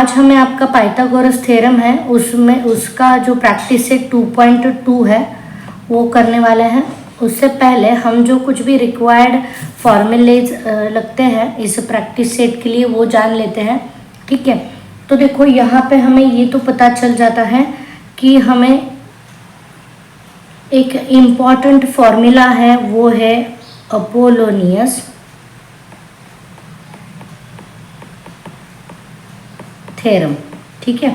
आज हमें आपका पाइथागोरस थ्योरम है उसमें उसका जो प्रैक्टिस सेट 2.2 है वो करने वाले हैं। उससे पहले हम जो कुछ भी रिक्वायर्ड फॉर्मूलेज लगते हैं इस प्रैक्टिस सेट के लिए वो जान लेते हैं। ठीक है, तो देखो यहाँ पे हमें ये तो पता चल जाता है कि हमें एक इम्पॉर्टेंट फॉर्मूला है, वो है अपोलोनियस थ्योरम। ठीक है,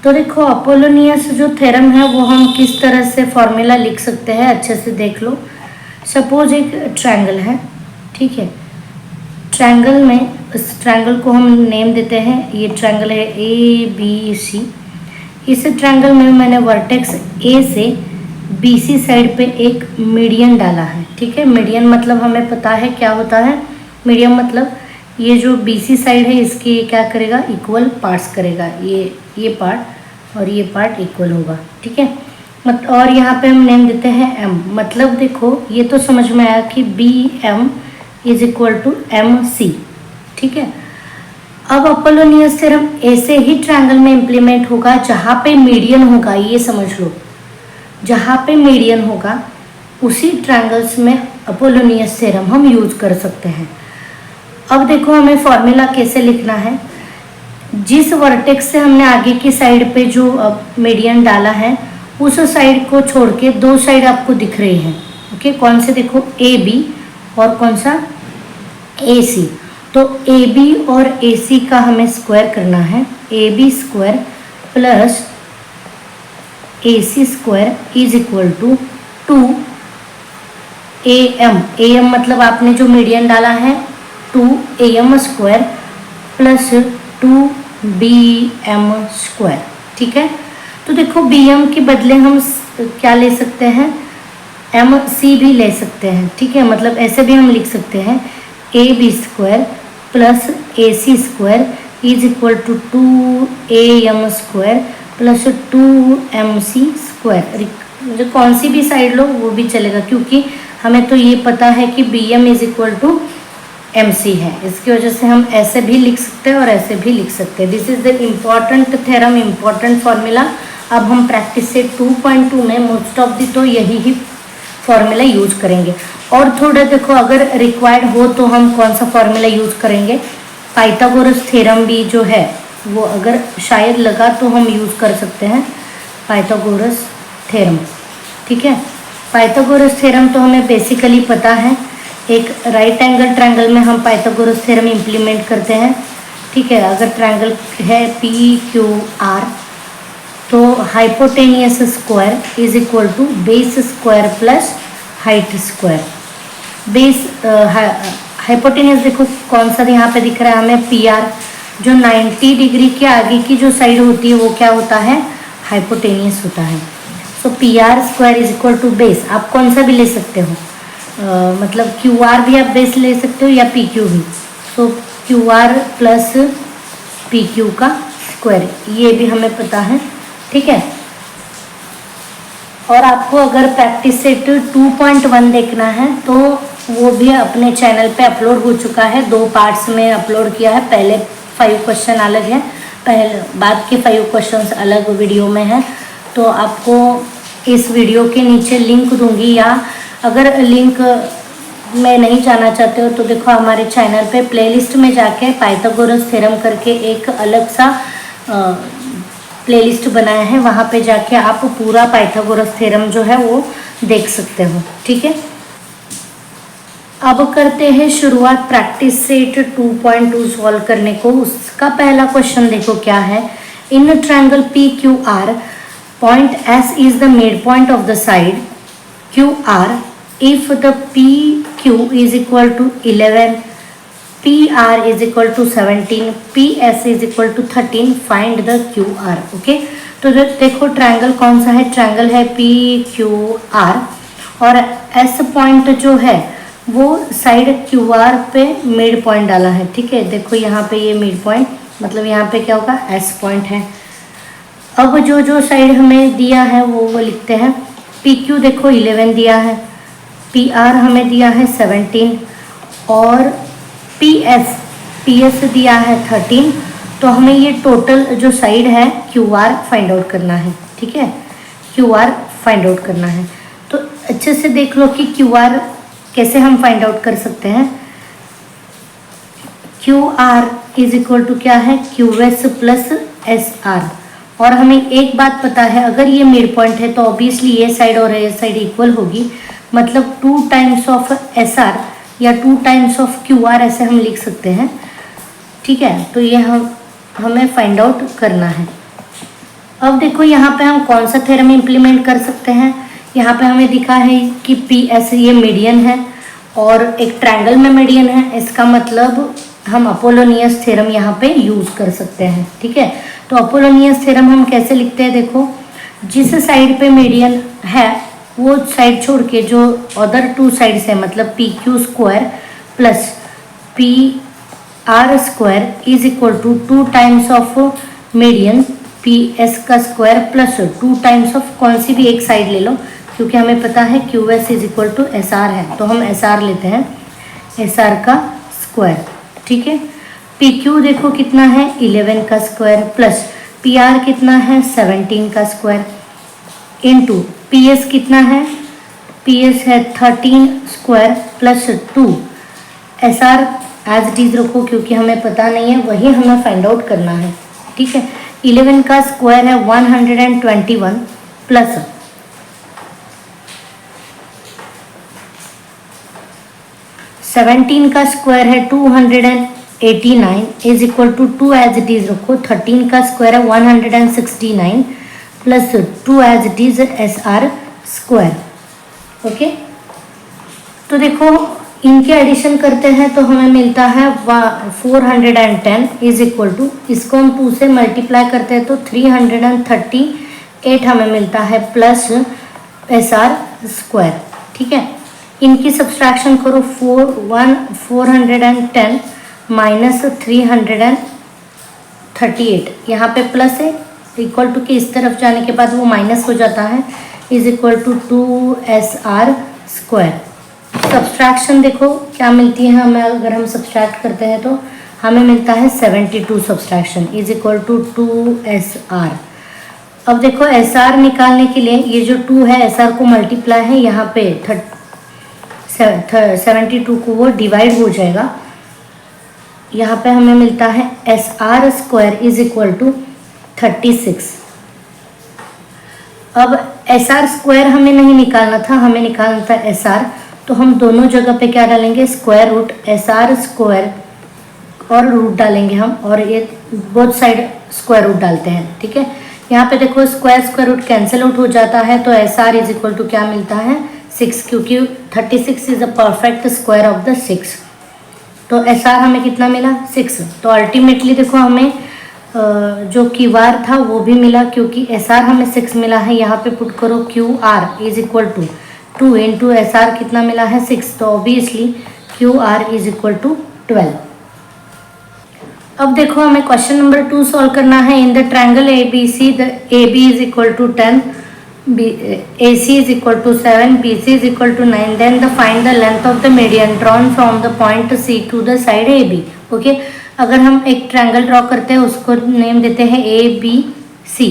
तो देखो अपोलोनियस जो थ्योरम है वो हम किस तरह से फॉर्मूला लिख सकते हैं, अच्छे से देख लो। सपोज एक ट्रायंगल है, ठीक है, ट्रायंगल में इस ट्रायंगल को हम नेम देते हैं, ये ट्रायंगल है ए बी सी। इस ट्रायंगल में मैंने वर्टेक्स ए से बी सी साइड पे एक मीडियन डाला है। ठीक है, मीडियन मतलब हमें पता है क्या होता है, मीडियन मतलब ये जो बी सी साइड है इसके क्या करेगा, इक्वल पार्ट्स करेगा, ये पार्ट और ये पार्ट इक्वल होगा। ठीक है, और यहाँ पे हम नेम देते हैं एम, मतलब देखो ये तो समझ में आया कि B M is equal to M C. ठीक है, अब अपोलोनियस थ्योरम ऐसे ही ट्रायंगल में इंप्लीमेंट होगा जहाँ पे मीडियन होगा, ये समझ लो, जहाँ पे मीडियन होगा उसी ट्रायंगल्स में अपोलोनियस थ्योरम हम यूज कर सकते हैं। अब देखो हमें फॉर्मूला कैसे लिखना है, जिस वर्टेक्स से हमने आगे की साइड पे जो मीडियन डाला है उस साइड को छोड़ के दो साइड आपको दिख रही हैं। ओके, कौन से देखो, ए बी और कौन सा, ए सी। तो ए बी और ए सी का हमें स्क्वायर करना है, A B square plus A C square is equal to 2 A M मतलब आपने जो मीडियन डाला है 2 A M square plus 2 B M square. ठीक है, तो देखो बी एम के बदले हम क्या ले सकते हैं, एम सी भी ले सकते हैं। ठीक है, मतलब ऐसे भी हम लिख सकते हैं A B square plus A C square is equal to 2 A M square plus 2 M C square. जो कौन सी भी साइड लो वो भी चलेगा, क्योंकि हमें तो ये पता है कि B M is equal to M C है, इसकी वजह से हम ऐसे भी लिख सकते हैं और ऐसे भी लिख सकते हैं। This is the important theorem, important formula. अब हम प्रैक्टिस सेट 2.2 में मोस्ट ऑफ दी तो यही ही फॉर्मूला यूज करेंगे। और थोड़ा देखो अगर रिक्वायर्ड हो तो हम कौन सा फॉर्मूला यूज करेंगे, पाइथागोरस थ्योरम भी जो है वो अगर शायद लगा तो हम यूज कर सकते हैं पाइथागोरस थ्योरम। ठीक है, पाइथागोरस थ्योरम तो हमें बेसिकली पता है, एक राइट एंगल ट्रायंगल में हम पाइथागोरस थ्योरम इम्प्लीमेंट करते हैं। ठीक है, अगर ट्रायंगल है पी क्यू आर तो hypotenuse square is equal to base square plus height square. Base hypotenuse देखो कौन सा यहाँ पे दिख रहा है हमें, पी आर, जो 90 डिग्री के आगे की जो साइड होती है वो क्या होता है, हाइपोटेनियस होता है। So P R square is equal to base, आप कौन सा भी ले सकते हो, मतलब क्यू आर भी आप बेस ले सकते हो या पी क्यू भी। So Q R plus P Q का स्क्वायर, ये भी हमें पता है। ठीक है, और आपको अगर प्रैक्टिस सेट 2.1 देखना है तो वो भी अपने चैनल पे अपलोड हो चुका है, 2 पार्ट्स में अपलोड किया है। पहले 5 क्वेश्चन अलग है, पहले बाद के 5 क्वेश्चंस अलग वीडियो में है। तो आपको इस वीडियो के नीचे लिंक दूंगी, या अगर लिंक में नहीं जाना चाहते हो तो देखो हमारे चैनल पे प्लेलिस्ट में जाके पाइथागोरस थ्योरम करके एक अलग सा प्लेलिस्ट बनाया है, वहाँ पे जाके आप पूरा पाइथागोरस थ्योरम जो है वो देख सकते हो। ठीक है, अब करते हैं शुरुआत प्रैक्टिस सेट 2.2 सॉल्व करने को। उसका पहला क्वेश्चन देखो क्या है, in triangle P Q are point S is the midpoint of the side QR if the PQ is equal to 11, PR is equal to 17, PS is equal to 13, find the QR। Okay, तो देखो triangle कौन सा है, triangle है PQR और S point जो है वो साइड QR पे मिड पॉइंट डाला है। ठीक है, देखो यहाँ पे ये मिड पॉइंट मतलब यहाँ पे क्या होगा, S पॉइंट है। अब जो साइड हमें दिया है वो लिखते हैं, पी क्यू देखो 11 दिया है, पी आर हमें दिया है 17 और पी एस दिया है 13 तो हमें ये टोटल जो साइड है क्यू आर फाइंड आउट करना है, ठीक है, क्यू आर फाइंड आउट करना है। तो अच्छे से देख लो कि क्यू आर कैसे हम फाइंड आउट कर सकते हैं। Q R is equal to क्या है, Q S plus S R. और हमें एक बात पता है, अगर ये मिड पॉइंट है तो ऑब्वियसली ये साइड और ये साइड इक्वल होगी, मतलब 2 टाइम्स ऑफ एस आर या 2 टाइम्स ऑफ क्यू आर ऐसे हम लिख सकते हैं, ठीक है। तो ये हमें फाइंड आउट करना है। अब देखो यहाँ पे हम कौन सा थ्योरम इम्प्लीमेंट कर सकते हैं। यहाँ पे हमें दिखा है कि पी एस ये मीडियन है और एक ट्रायंगल में मीडियन है, इसका मतलब हम अपोलोनियस थ्योरम यहाँ पे यूज कर सकते हैं, ठीक है। तो अपोलोनियस थ्योरम हम कैसे लिखते हैं, देखो जिस साइड पे मीडियन है वो साइड छोड़ के जो अदर 2 साइड्स है, मतलब P Q square plus P R square is equal to 2 times of median P S का स्क्वायर प्लस 2 टाइम्स ऑफ कौन सी भी एक साइड ले लो, क्योंकि हमें पता है Q S is equal to S R है, तो हम एस आर लेते हैं, एस आर का स्क्वायर, ठीक है। पी क्यू देखो कितना है 11 का स्क्वायर प्लस पी आर कितना है 17 का स्क्वायर इनटू पी एस कितना है, पी एस है 13 square plus 2 S R as it is रखो क्योंकि हमें पता नहीं है, वही हमें फाइंड आउट करना है, ठीक है। 11 का स्क्वायर है 121 प्लस 17 का स्क्वायर है 289 is equal to 2 as it is रखो, 13 का स्क्वायर है 169 plus 2 as it is S R square, okay. तो देखो इनके एडिशन करते हैं तो हमें मिलता है 410 इज इक्वल टू, इसको हम 2 से मल्टीप्लाई करते हैं तो 338 हमें मिलता है प्लस एस आर स्क्वायर, ठीक है। इनकी सब्सट्रैक्शन करो 410 माइनस 338, यहाँ पे प्लस है, इक्वल टू के इस तरफ जाने के बाद वो माइनस हो जाता है, is equal to 2SR square. Subtraction देखो क्या मिलती है हमें, अगर हम सब्सट्रैक्ट करते हैं तो हमें मिलता है 72 subtraction is equal to 2SR। अब देखो SR निकालने के लिए ये जो 2 है SR को मल्टीप्लाई है, यहाँ पे 72 को वो डिवाइड हो जाएगा, यहाँ पे हमें मिलता है SR square is equal to 36। अब SR स्क्वायर हमें नहीं निकालना था, हमें निकालना था SR, तो हम दोनों जगह पे क्या डालेंगे, स्क्वायर रूट SR स्क्वायर और रूट डालेंगे हम, और ये बोथ साइड स्क्वायर रूट डालते हैं, ठीक है। यहाँ पे देखो square square root cancel out हो जाता है, तो SR इज इक्वल टू क्या मिलता है 6, क्योंकि 36 is a perfect square of the 6। तो SR हमें कितना मिला 6। तो अल्टीमेटली देखो हमें जो QR था वो भी मिला, क्योंकि SR हमें 6 मिला है, यहाँ पे पुट करो QR is equal to 2 into SR कितना मिला है 6, तो obviously QR is equal to 12। अब देखो हमें क्वेश्चन नंबर 2 सॉल्व करना है। In the triangle ABC the AB is equal to 10, AC is equal to 7, BC is equal to 9, then find the length of the median drawn from the point C to the side AB, okay। अगर हम एक triangle draw करते हैं उसको name देते हैं ABC,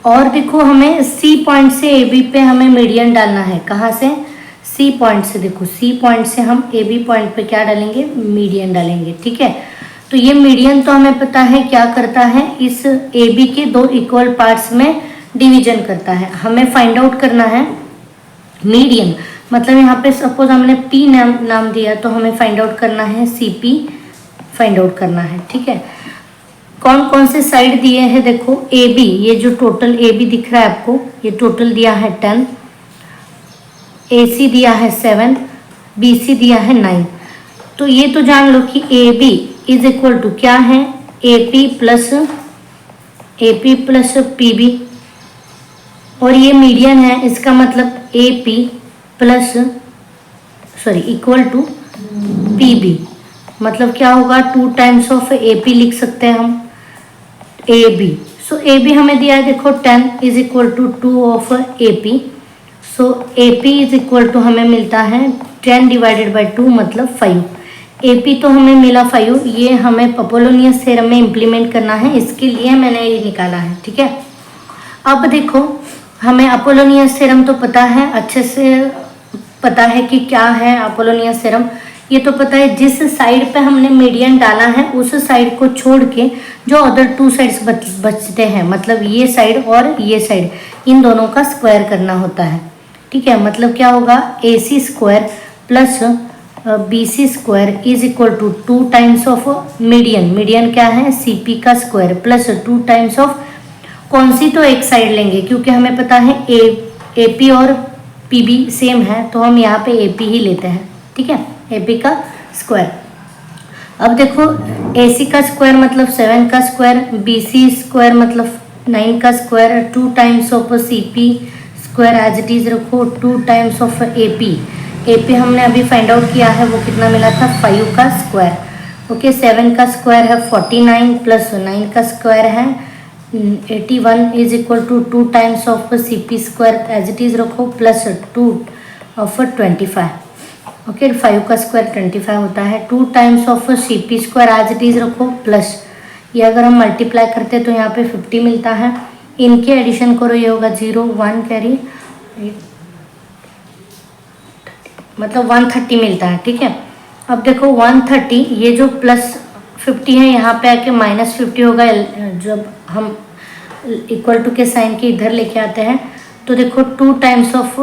और देखो हमें C पॉइंट से AB पे हमें मीडियन डालना है, कहाँ से, C पॉइंट से। देखो C पॉइंट से हम AB पॉइंट पे क्या डालेंगे, मीडियन डालेंगे, ठीक है। तो ये मीडियन तो हमें पता है क्या करता है, इस AB के 2 इक्वल पार्ट्स में डिवीजन करता है। हमें फाइंड आउट करना है मीडियन, मतलब यहाँ पे सपोज हमने P नाम दिया, तो हमें फाइंड आउट करना है CP फाइंड आउट करना है, ठीक है। कौन कौन से साइड दिए हैं, देखो AB, ये जो टोटल AB दिख रहा है आपको, ये टोटल दिया है 10, AC दिया है 7, BC दिया है 9। तो ये तो जान लो कि AB इज इक्वल टू क्या है, AP प्लस PB, और ये मीडियन है, इसका मतलब AP plus equal to PB, मतलब क्या होगा 2 टाइम्स ऑफ AP लिख सकते हैं हम AB। सो AB हमें दिया है देखो 10 is equal to 2 of AP, so AP is equal to हमें मिलता है 10 डिवाइडेड बाई 2 मतलब 5। AP तो हमें मिला 5, ये हमें अपोलोनियस थ्योरम में इम्प्लीमेंट करना है, इसके लिए मैंने ये निकाला है, ठीक है। अब देखो हमें अपोलोनियस थ्योरम तो पता है, अच्छे से पता है कि क्या है अपोलोनियस थ्योरम। ये तो पता है जिस साइड पे हमने मीडियन डाला है उस साइड को छोड़ के जो अदर 2 साइड्स बचते हैं, मतलब ये साइड और ये साइड, इन दोनों का स्क्वायर करना होता है, ठीक है। मतलब क्या होगा, AC square plus BC square is equal to 2 times of median, median क्या है CP का स्क्वायर, प्लस 2 टाइम्स ऑफ कौन सी, तो एक साइड लेंगे क्योंकि हमें पता है AP और PB सेम है, तो हम यहाँ पे AP ही लेते हैं, ठीक है, AP का स्क्वायर। अब देखो AC का स्क्वायर मतलब 7 का स्क्वायर, BC स्क्वायर मतलब 9 का square, 2 times of CP square as it is रखो, 2 टाइम्स ऑफ AP हमने अभी फाइंड आउट किया है, वो कितना मिला था 5 का स्क्वायर, ओके। 7 का स्क्वायर है 49 प्लस 9 का स्क्वायर है 81 is equal to 2 times of CP square as it is रखो, प्लस 2 ऑफ 25, ओके। 5 का स्क्वायर 25 होता है, 2 times of CP square as it is रखो, प्लस ये अगर हम मल्टीप्लाई करते हैं तो यहाँ पे 50 मिलता है, इनके एडिशन करो, ये होगा 0 1 कैरी, मतलब 130 मिलता है, ठीक है। अब देखो 130, ये जो प्लस 50 है यहाँ पे आके माइनस 50 होगा, जब हम इक्वल टू के साइन के इधर लेके आते हैं तो देखो 2 टाइम्स ऑफ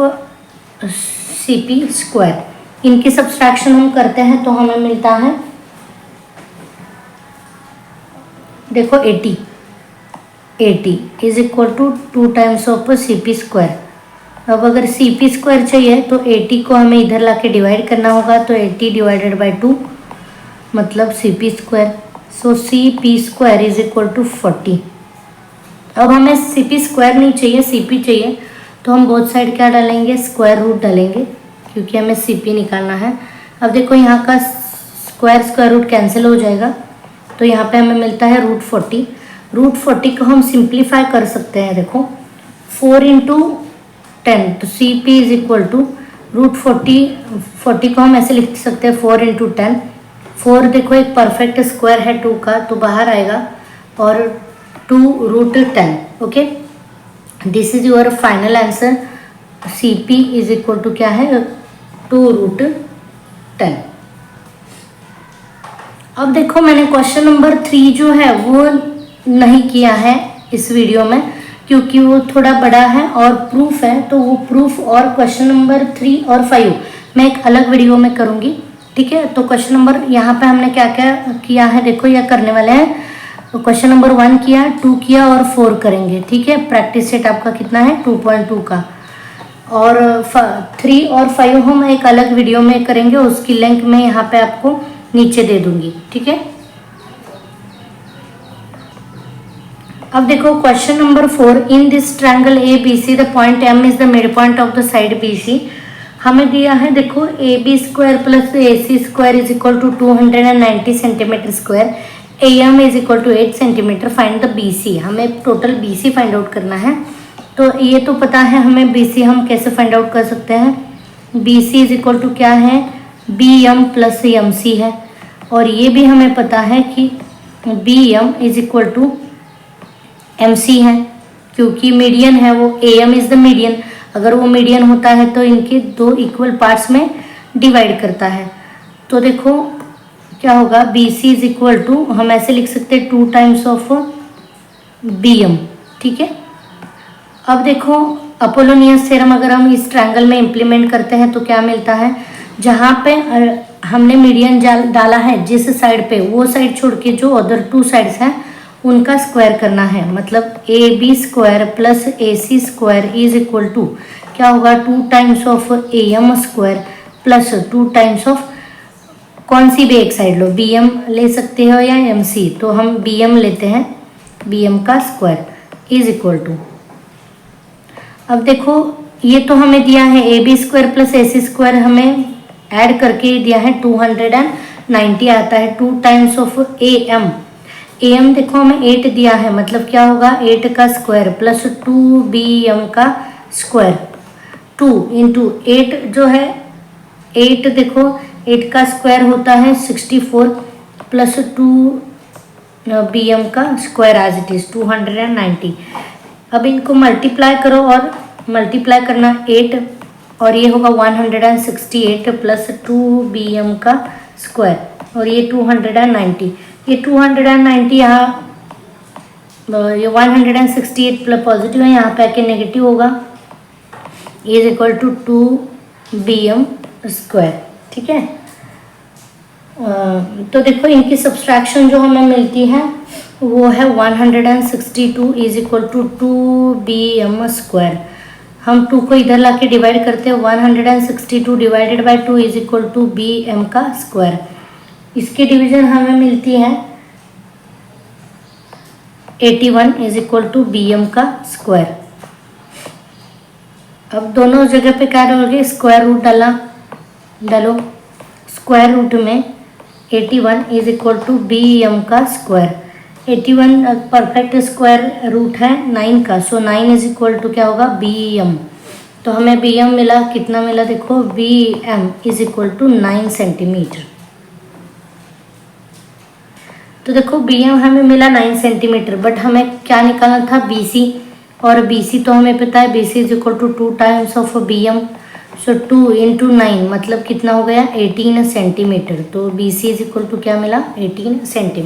CP स्क्वायर, इनकी सब्सट्रैक्शन हम करते हैं तो हमें मिलता है देखो 80 is equal to 2 times of CP square. अब अगर CP स्क्वायर चाहिए तो 80 को हमें इधर लाके डिवाइड करना होगा, तो 80 डिवाइडेड बाई 2 मतलब CP square, so CP square is equal to 40। अब हमें CP स्क्वायर नहीं चाहिए, CP चाहिए, तो हम बोथ साइड क्या डालेंगे, स्क्वायर रूट डालेंगे क्योंकि हमें CP निकालना है। अब देखो यहाँ का स्क्वायर रूट कैंसिल हो जाएगा, तो यहाँ पे हमें मिलता है √40। √40 को हम सिंप्लीफाई कर सकते हैं, देखो 4 इंटू 10, तो CP इज इक्वल टू √40 को हम ऐसे लिख सकते हैं 4 इंटू 10। 4 देखो एक परफेक्ट स्क्वायर है 2 का, तो बाहर आएगा, और 2√10, okay. This is your final answer, CP is equal to क्या है 2√10। अब देखो मैंने क्वेश्चन नंबर 3 जो है वो नहीं किया है इस वीडियो में क्योंकि वो थोड़ा बड़ा है और प्रूफ है, तो वो प्रूफ और क्वेश्चन नंबर 3 और 5 मैं एक अलग वीडियो में करूँगी, ठीक है। तो क्वेश्चन नंबर यहाँ पे हमने क्या क्या किया है देखो, यह करने वाले हैं। तो क्वेश्चन नंबर 1 किया, 2 किया और 4 करेंगे, ठीक है। प्रैक्टिस सेट आपका कितना है 2.2 का, और 3 और 5 हम एक अलग वीडियो में करेंगे, उसकी लिंक मैं यहाँ पे आपको नीचे दे दूंगी, ठीक है। अब देखो question number 4, in this triangle ABC the point M is the mid point of the side BC। हमें दिया है देखो AB square plus AC square is equal to 290 centimetre square, AM is equal to 8 centimetre, find the BC। हमें total BC find out करना है, तो ये तो पता है हमें BC हम कैसे फाइंड आउट कर सकते हैं, BC इज इक्वल टू क्या है BM प्लस MC है, और ये भी हमें पता है कि BM is equal to MC है क्योंकि मीडियन है वो, AM इज द मीडियन, अगर वो मीडियन होता है तो इनके 2 इक्वल पार्ट्स में डिवाइड करता है। तो देखो क्या होगा, BC इज इक्वल टू हम ऐसे लिख सकते हैं 2 टाइम्स ऑफ BM, ठीक है। अब देखो अपोलोनियस थ्योरम अगर हम इस ट्रायंगल में इम्प्लीमेंट करते हैं तो क्या मिलता है, जहाँ पे हमने मीडियन डाला है जिस साइड पे, वो साइड छोड़ के जो अदर 2 साइड्स हैं उनका स्क्वायर करना है, मतलब AB square plus AC square is equal to क्या होगा 2 times of AM square plus 2 times of कौन सी भी एक साइड लो, BM ले सकते हो या MC, तो हम BM लेते हैं, BM का स्क्वायर इज इक्वल टू, अब देखो ये तो हमें दिया है AB square plus AC square, हमें ऐड करके दिया है 290 आता है, 2 टाइम्स ऑफ AM देखो हमें 8 दिया है, मतलब क्या होगा 8 का स्क्वायर प्लस 2BM का स्क्वायर, 2 इंटू 8 जो है 8 देखो 8 का स्क्वायर होता है 64 प्लस 2 BM का स्क्वायर एज इट इज़ 290। अब इनको मल्टीप्लाई करो और मल्टीप्लाई करना 8 और ये होगा 168 प्लस 2 BM का स्क्वायर और ये 290। ये 290 यहाँ ये 168 प्लस पॉजिटिव है, यहाँ पे आके नेगेटिव होगा, is equal to 2 BM square. ठीक है, तो देखो इनकी सब्सट्रैक्शन जो हमें मिलती है वो है 162 is equal to 2 BM square. हम 2 को इधर लाके डिवाइड करते हैं, 162 divided by 2 is equal to BM का स्क्वायर। इसकी डिवीजन हमें मिलती है 81 इज इक्वल टू BM का स्क्वायर। अब दोनों जगह पे क्या डालोगे, स्क्वायर रूट डालो। स्क्वायर रूट में 81 इज इक्वल टू BM का स्क्वायर। 81 परफेक्ट स्क्वायर रूट है 9 का, सो 9 इज इक्वल टू क्या होगा BM। तो हमें BM मिला, कितना मिला देखो, BM is equal to 9 centimetre. तो देखो BM हमें मिला 9 सेंटीमीटर, बट हमें क्या निकालना था BC, और BC तो हमें पता है BC is equal to 2 times of BM, so 2 into 9 मतलब कितना हो गया 18 सेंटीमीटर। तो BC इज इक्वल टू क्या मिला 18 सेंटीमीटर।